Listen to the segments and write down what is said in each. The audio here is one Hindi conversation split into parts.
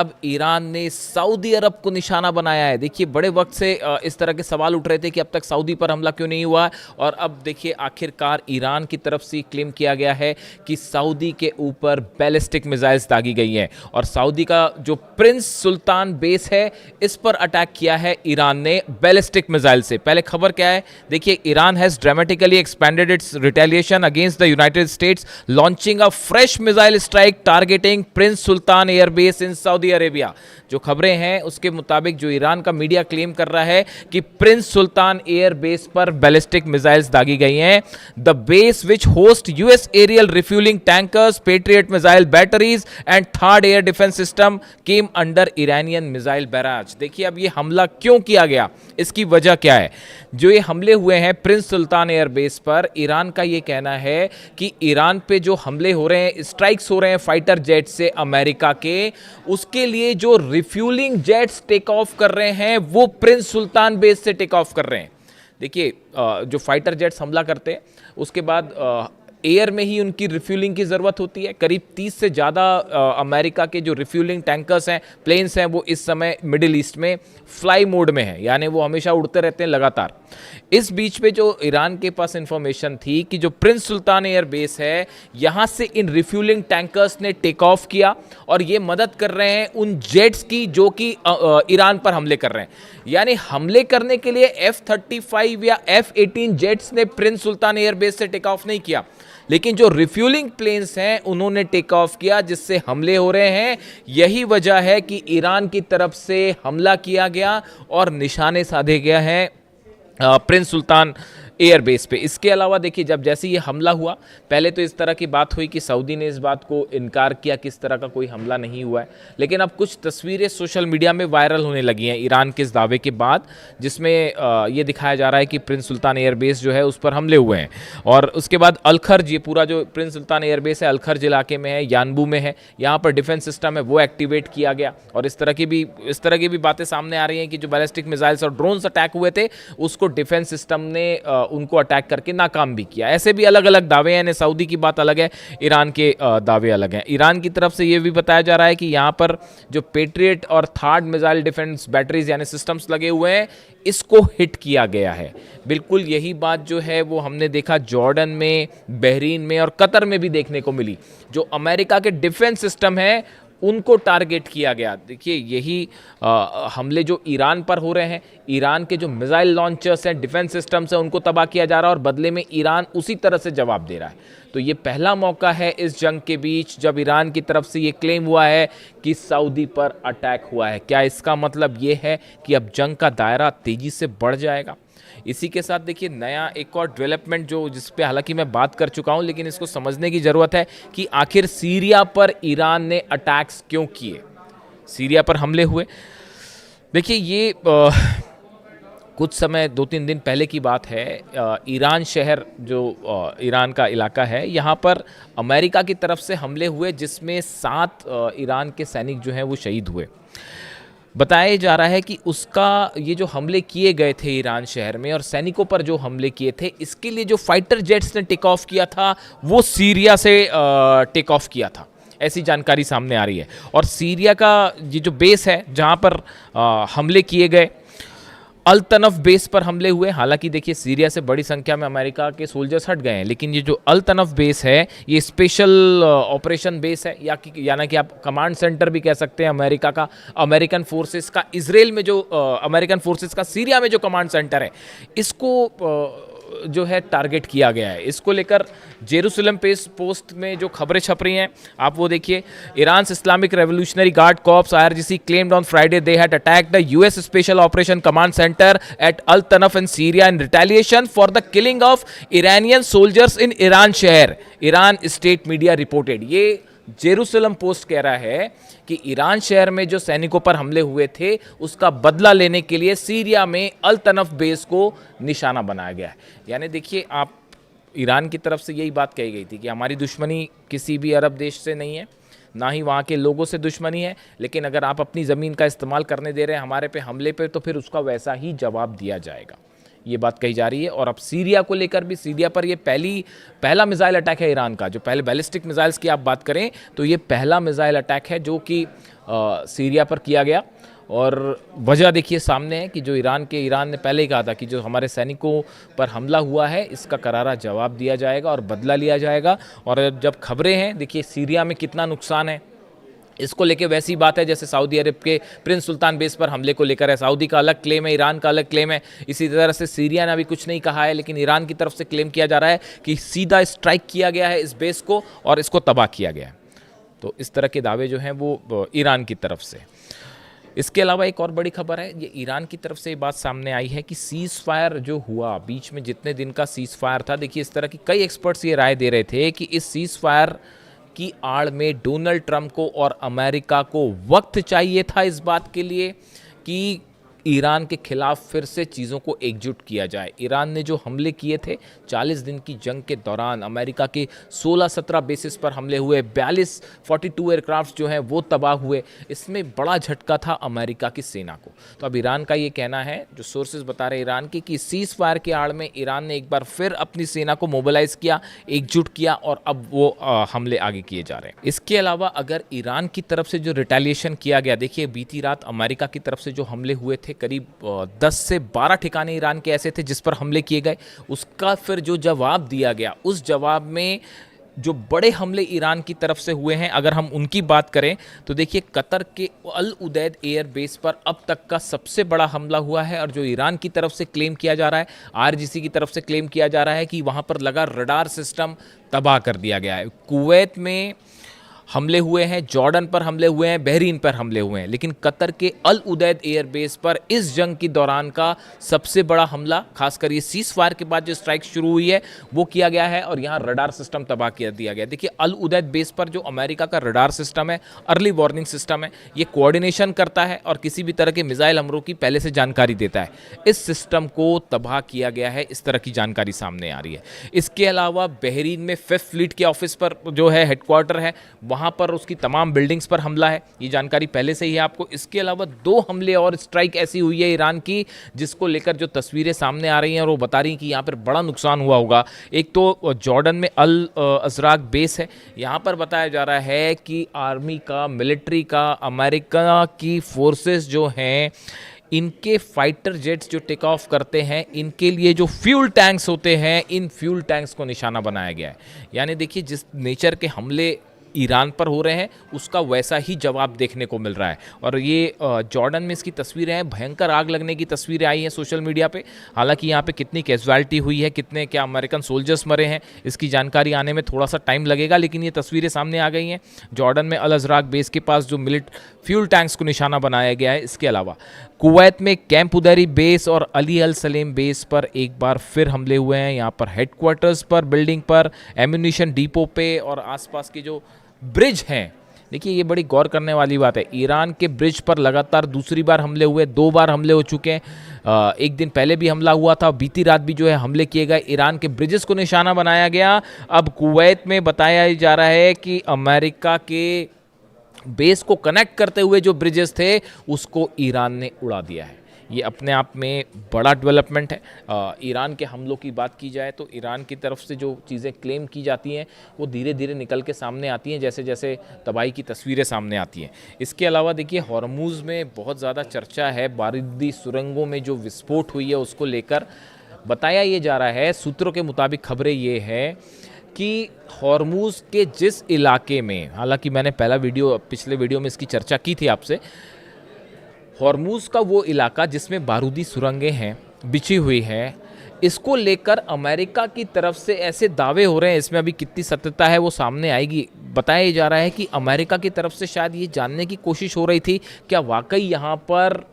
अब ईरान ने सऊदी अरब को निशाना बनाया है। देखिए बड़े वक्त से इस तरह के सवाल उठ रहे थे कि अब तक सऊदी पर हमला क्यों नहीं हुआ, और अब देखिए आखिरकार ईरान की तरफ से क्लेम किया गया है कि सऊदी के ऊपर बैलिस्टिक मिसाइल्स दागी गई हैं और सऊदी का जो प्रिंस सुल्तान बेस है इस पर अटैक किया है ईरान ने बैलिस्टिक मिसाइल से। पहले खबर क्या है देखिए, Iran has dramatically expanded it's retaliation against the United states launching a fresh missile strike targeting Prince Sultan airbase in Saudi Arabia. जो खबरें हैं उसके मुताबिक जो ईरान का मीडिया क्लेम कर रहा है कि प्रिंस सुल्तान एयर बेस पर बैलिस्टिक मिसाइल्स दागी गई हैं। The base which host US aerial refuelling tankers, Patriot missile batteries and third air defence system came under Iranian missile barrage. देखिए अब ये हमला क्यों किया गया, इसकी वजह क्या है। जो ये हमले हुए हैं प्रिंस सुल्तान एयर बेस पर, ईरान का ये कहना है कि ईरान पे जो हमले हो रहे हैं, स्ट्राइक्स हो रहे हैं फाइटर जेट से अमेरिका के, उसके लिए जो रिफ्यूलिंग जेट्स टेक ऑफ कर रहे हैं वो प्रिंस सुल्तान बेस से टेक ऑफ कर रहे हैं। देखिए जो फाइटर जेट्स हमला करते हैं उसके बाद एयर में ही उनकी रिफ्यूलिंग की ज़रूरत होती है। करीब 30 से ज़्यादा अमेरिका के जो रिफ्यूलिंग टैंकर्स हैं, प्लेन्स हैं, वो इस समय मिडिल ईस्ट में फ्लाई मोड में हैं, यानी वो हमेशा उड़ते रहते हैं लगातार। इस बीच में जो ईरान के पास इंफॉर्मेशन थी कि जो प्रिंस सुल्तान एयर बेस है यहाँ से इन रिफ्यूलिंग टैंकर्स ने टेक ऑफ किया और ये मदद कर रहे हैं उन जेट्स की जो कि ईरान पर हमले कर रहे हैं। यानी हमले करने के लिए F-35 या F-18 जेट्स ने प्रिंस सुल्तान एयर बेस से टेक ऑफ नहीं किया, लेकिन जो रिफ्यूलिंग प्लेन्स हैं उन्होंने टेक ऑफ किया, जिससे हमले हो रहे हैं। यही वजह है कि ईरान की तरफ से हमला किया गया और निशाने साधे गया है प्रिंस सुल्तान एयर बेस पे। इसके अलावा देखिए जब जैसे ये हमला हुआ, पहले तो इस तरह की बात हुई कि सऊदी ने इस बात को इनकार किया कि इस तरह का कोई हमला नहीं हुआ है, लेकिन अब कुछ तस्वीरें सोशल मीडिया में वायरल होने लगी हैं ईरान के इस दावे के बाद, जिसमें ये दिखाया जा रहा है कि प्रिंस सुल्तान एयर बेस जो है उस पर हमले हुए हैं। और उसके बाद अलखर्ज, ये पूरा जो प्रिंस सुल्तान एयर बेस है अलखर्ज इलाके में है, यानबू में है, यहाँ पर डिफेंस सिस्टम है वो एक्टिवेट किया गया। और इस तरह की भी बातें सामने आ रही हैं कि जो बैलिस्टिक मिसाइल्स और ड्रोन्स अटैक हुए थे उसको डिफेंस सिस्टम ने उनको अटैक करके नाकाम भी किया। ऐसे भी अलग अलग दावे हैं, सऊदी की बात अलग है, ईरान के दावे अलग हैं। ईरान की तरफ से यह भी बताया जा रहा है कि यहाँ पर जो पेट्रियट और थर्ड मिसाइल डिफेंस बैटरीज यानी सिस्टम्स लगे हुए हैं, इसको हिट किया गया है। बिल्कुल यही बात जो है वो हमने देखा जॉर्डन में, बहरीन में और कतर में भी देखने को मिली। जो अमेरिका के डिफेंस सिस्टम है उनको टारगेट किया गया। देखिए यही हमले जो ईरान पर हो रहे हैं, ईरान के जो मिसाइल लॉन्चर्स हैं, डिफेंस सिस्टम्स हैं, उनको तबाह किया जा रहा है और बदले में ईरान उसी तरह से जवाब दे रहा है। तो ये पहला मौका है इस जंग के बीच जब ईरान की तरफ से ये क्लेम हुआ है कि सऊदी पर अटैक हुआ है। क्या इसका मतलब ये है कि अब जंग का दायरा तेजी से बढ़ जाएगा? इसी के साथ देखिए नया एक और डेवलपमेंट जो जिस पे हालांकि मैं बात कर चुका हूं, लेकिन इसको समझने की ज़रूरत है कि आखिर सीरिया पर ईरान ने अटैक्स क्यों किए, सीरिया पर हमले हुए। देखिए ये कुछ समय 2-3 दिन पहले की बात है। ईरान शहर जो ईरान का इलाका है, यहाँ पर अमेरिका की तरफ से हमले हुए जिसमें 7 ईरान के सैनिक जो हैं वो शहीद हुए। बताया जा रहा है कि उसका ये जो हमले किए गए थे ईरान शहर में और सैनिकों पर जो हमले किए थे, इसके लिए जो फाइटर जेट्स ने टेक ऑफ किया था वो सीरिया से टेक ऑफ किया था, ऐसी जानकारी सामने आ रही है। और सीरिया का ये जो बेस है जहाँ पर हमले किए गए, अल तनफ बेस पर हमले हुए। हालांकि देखिए सीरिया से बड़ी संख्या में अमेरिका के सोल्जर्स हट गए हैं, लेकिन ये जो अल तनफ बेस है ये स्पेशल ऑपरेशन बेस है, यानी कि आप कमांड सेंटर भी कह सकते हैं अमेरिका का, अमेरिकन फोर्सेस का। इजराइल में जो अमेरिकन फोर्सेस का सीरिया में जो कमांड सेंटर है, इसको जो है टारगेट किया गया है। इसको लेकर जेरूसलम पोस्ट में जो खबरें छप रही हैं आप वो देखिए। Iran Islamic revolutionary guard corps IRGC claimed on Friday they had attacked the US Special Operation Command Center at Al Tanaf in Syria in retaliation for the killing of Iranian soldiers in Iran शहर, ईरान स्टेट मीडिया रिपोर्टेड। ये जेरूसलम पोस्ट कह रहा है कि ईरान शहर में जो सैनिकों पर हमले हुए थे उसका बदला लेने के लिए सीरिया में अल तनफ बेस को निशाना बनाया गया है। यानी देखिए आप, ईरान की तरफ से यही बात कही गई थी कि हमारी दुश्मनी किसी भी अरब देश से नहीं है, ना ही वहाँ के लोगों से दुश्मनी है, लेकिन अगर आप अपनी ज़मीन का इस्तेमाल करने दे रहे हैं हमारे पे हमले पे, तो फिर उसका वैसा ही जवाब दिया जाएगा। ये बात कही जा रही है। और अब सीरिया को लेकर भी, सीरिया पर ये पहला मिसाइल अटैक है ईरान का। जो पहले बैलिस्टिक मिसाइल्स की आप बात करें तो ये पहला मिसाइल अटैक है जो कि सीरिया पर किया गया। और वजह देखिए सामने है कि जो ईरान ने पहले ही कहा था कि जो हमारे सैनिकों पर हमला हुआ है इसका करारा जवाब दिया जाएगा और बदला लिया जाएगा। और जब खबरें हैं देखिए सीरिया में कितना नुकसान है, इसको लेके वैसी बात है जैसे सऊदी अरब के प्रिंस सुल्तान बेस पर हमले को लेकर है। सऊदी का अलग क्लेम है, ईरान का अलग क्लेम है। इसी तरह से सीरिया ने अभी कुछ नहीं कहा है, लेकिन ईरान की तरफ से क्लेम किया जा रहा है कि सीधा स्ट्राइक किया गया है इस बेस को और इसको तबाह किया गया है। तो इस तरह के दावे जो हैं वो ईरान की तरफ से। इसके अलावा एक और बड़ी खबर है, ये ईरान की तरफ से ये बात सामने आई है कि सीज़ फायर जो हुआ, बीच में जितने दिन का सीज़ फायर था, देखिए इस तरह की कई एक्सपर्ट्स ये राय दे रहे थे कि इस सीज़ फायर की आड़ में डोनाल्ड ट्रंप को और अमेरिका को वक्त चाहिए था इस बात के लिए कि ईरान के खिलाफ फिर से चीज़ों को एकजुट किया जाए। ईरान ने जो हमले किए थे 40 दिन की जंग के दौरान, अमेरिका के 16-17 बेसिस पर हमले हुए, 42 एयरक्राफ्ट जो हैं वो तबाह हुए, इसमें बड़ा झटका था अमेरिका की सेना को। तो अब ईरान का ये कहना है, जो सोर्सेज बता रहे ईरान के, कि सीज़ फायर के आड़ में ईरान ने एक बार फिर अपनी सेना को मोबिलाइज किया, एकजुट किया और अब वो हमले आगे किए जा रहे हैं। इसके अलावा अगर ईरान की तरफ से जो रिटेलिएशन किया गया, देखिए बीती रात अमेरिका की तरफ से जो हमले हुए थे, करीब 10 से 12 ठिकाने ईरान के ऐसे थे जिस पर हमले किए गए, उसका फिर जो जवाब दिया गया, उस जवाब में जो बड़े हमले ईरान की तरफ से हुए हैं, अगर हम उनकी बात करें तो देखिए कतर के अल उदैद एयर बेस पर अब तक का सबसे बड़ा हमला हुआ है। और जो ईरान की तरफ से क्लेम किया जा रहा है, आरजीसी की तरफ से क्लेम किया जा रहा है कि वहाँ पर लगा रडार सिस्टम तबाह कर दिया गया है। कुवैत में हमले हुए हैं, जॉर्डन पर हमले हुए हैं, बहरीन पर हमले हुए हैं, लेकिन कतर के अल उदैद एयरबेस पर इस जंग की दौरान का सबसे बड़ा हमला, खासकर ये सीज फायर के बाद जो स्ट्राइक शुरू हुई है वो किया गया है और यहाँ रडार सिस्टम तबाह कर दिया गया। देखिए अल उदैद बेस पर जो अमेरिका का रडार सिस्टम है, अर्ली वार्निंग सिस्टम है, ये कोऑर्डिनेशन करता है और किसी भी तरह के मिसाइल हमलों की पहले से जानकारी देता है। इस सिस्टम को तबाह किया गया है, इस तरह की जानकारी सामने आ रही है। इसके अलावा बहरीन में 5th फ्लीट के ऑफिस पर जो है हेडक्वार्टर है, वहाँ पर उसकी तमाम बिल्डिंग्स पर हमला है, ये जानकारी पहले से ही है आपको। इसके अलावा 2 हमले और स्ट्राइक ऐसी हुई है ईरान की जिसको लेकर जो तस्वीरें सामने आ रही हैं और वो बता रही हैं कि यहाँ पर बड़ा नुकसान हुआ होगा। एक तो जॉर्डन में अल अजराक बेस है, यहाँ पर बताया जा रहा है कि आर्मी का, मिलिट्री का, अमेरिका की फोर्सेस जो हैं, इनके फाइटर जेट्स जो टेक ऑफ करते हैं, इनके लिए जो फ्यूल टैंक्स होते हैं, इन फ्यूल टैंक्स को निशाना बनाया गया है। यानी देखिए जिस नेचर के हमले ईरान पर हो रहे हैं उसका वैसा ही जवाब देखने को मिल रहा है। और ये जॉर्डन में इसकी तस्वीरें हैं, भयंकर आग लगने की तस्वीरें आई हैं सोशल मीडिया पे। हालांकि यहाँ पे कितनी कैजुअलिटी हुई है, कितने क्या अमेरिकन सोल्जर्स मरे हैं, इसकी जानकारी आने में थोड़ा सा टाइम लगेगा, लेकिन ये तस्वीरें सामने आ गई हैं। जॉर्डन में अल अजराक बेस के पास जो फ्यूल टैंक्स को निशाना बनाया गया है। इसके अलावा कुवैत में कैंप उदैरी बेस और अली अल सलेम बेस पर एक बार फिर हमले हुए हैं। यहाँ पर हेडक्वार्टर्स पर, बिल्डिंग पर, एम्यूनिशन डिपो पे और आसपास के जो ब्रिज हैं, देखिए ये बड़ी गौर करने वाली बात है। ईरान के ब्रिज पर लगातार दूसरी बार हमले हुए, 2 बार हमले हो चुके हैं। एक दिन पहले भी हमला हुआ था, बीती रात भी जो है हमले किए गए, ईरान के ब्रिजेस को निशाना बनाया गया। अब कुवैत में बताया जा रहा है कि अमेरिका के बेस को कनेक्ट करते हुए जो ब्रिजेस थे उसको ईरान ने उड़ा दिया है। ये अपने आप में बड़ा डेवलपमेंट है। ईरान के हमलों की बात की जाए तो ईरान की तरफ से जो चीज़ें क्लेम की जाती हैं वो धीरे धीरे निकल के सामने आती हैं, जैसे जैसे तबाही की तस्वीरें सामने आती हैं। इसके अलावा देखिए हॉर्मुज़ में बहुत ज़्यादा चर्चा है, बारूदी सुरंगों में जो विस्फोट हुई है उसको लेकर बताया ये जा रहा है, सूत्रों के मुताबिक खबरें ये है कि हॉर्मुज़ के जिस इलाके में, हालांकि मैंने पिछले वीडियो में इसकी चर्चा की थी आपसे, हॉर्मुज़ का वो इलाका जिसमें बारूदी सुरंगें हैं, बिछी हुई है, इसको लेकर अमेरिका की तरफ से ऐसे दावे हो रहे हैं, इसमें अभी कितनी सत्यता है वो सामने आएगी। बताया जा रहा है कि अमेरिका की तरफ से शायद ये जानने की कोशिश हो रही थी क्या वाकई यहाँ पर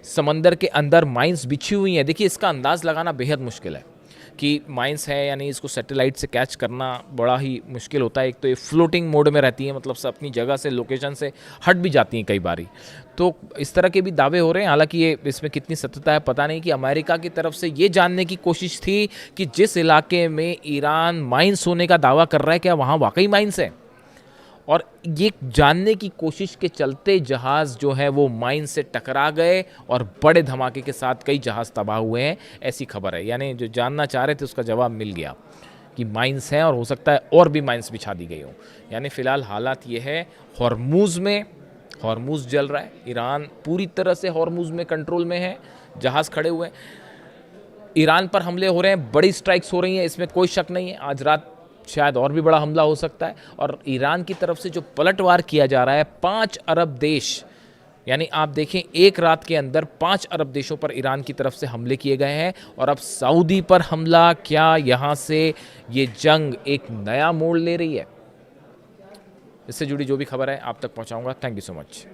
समंदर के अंदर माइंस बिछी हुई हैं। देखिए इसका अंदाज़ लगाना बेहद मुश्किल है कि माइंस है, यानी इसको सैटेलाइट से कैच करना बड़ा ही मुश्किल होता है। एक तो ये फ्लोटिंग मोड में रहती है, मतलब सब अपनी जगह से, लोकेशन से हट भी जाती हैं कई बारी। तो इस तरह के भी दावे हो रहे हैं, हालांकि ये इसमें कितनी सत्यता है पता नहीं। कि अमेरिका की तरफ से ये जानने की कोशिश थी कि जिस इलाके में ईरान माइंस होने का दावा कर रहा है क्या वहाँ वाकई माइंस है। और ये जानने की कोशिश के चलते जहाज़ जो है वो माइन से टकरा गए और बड़े धमाके के साथ कई जहाज़ तबाह हुए हैं, ऐसी खबर है। यानी जो जानना चाह रहे थे उसका जवाब मिल गया कि माइंस हैं और हो सकता है और भी माइंस बिछा दी गई हो। यानी फ़िलहाल हालात ये है, हॉर्मूज़ में हॉर्मूज़ जल रहा है, ईरान पूरी तरह से हॉर्मूज़ में कंट्रोल में है, जहाज़ खड़े हुए हैं, ईरान पर हमले हो रहे हैं, बड़ी स्ट्राइक्स हो रही हैं, इसमें कोई शक नहीं है। आज रात शायद और भी बड़ा हमला हो सकता है। और ईरान की तरफ से जो पलटवार किया जा रहा है, 5 अरब देश, यानी आप देखें एक रात के अंदर 5 अरब देशों पर ईरान की तरफ से हमले किए गए हैं। और अब सऊदी पर हमला, क्या यहाँ से ये जंग एक नया मोड़ ले रही है? इससे जुड़ी जो भी खबर है आप तक पहुँचाऊँगा। Thank you so much.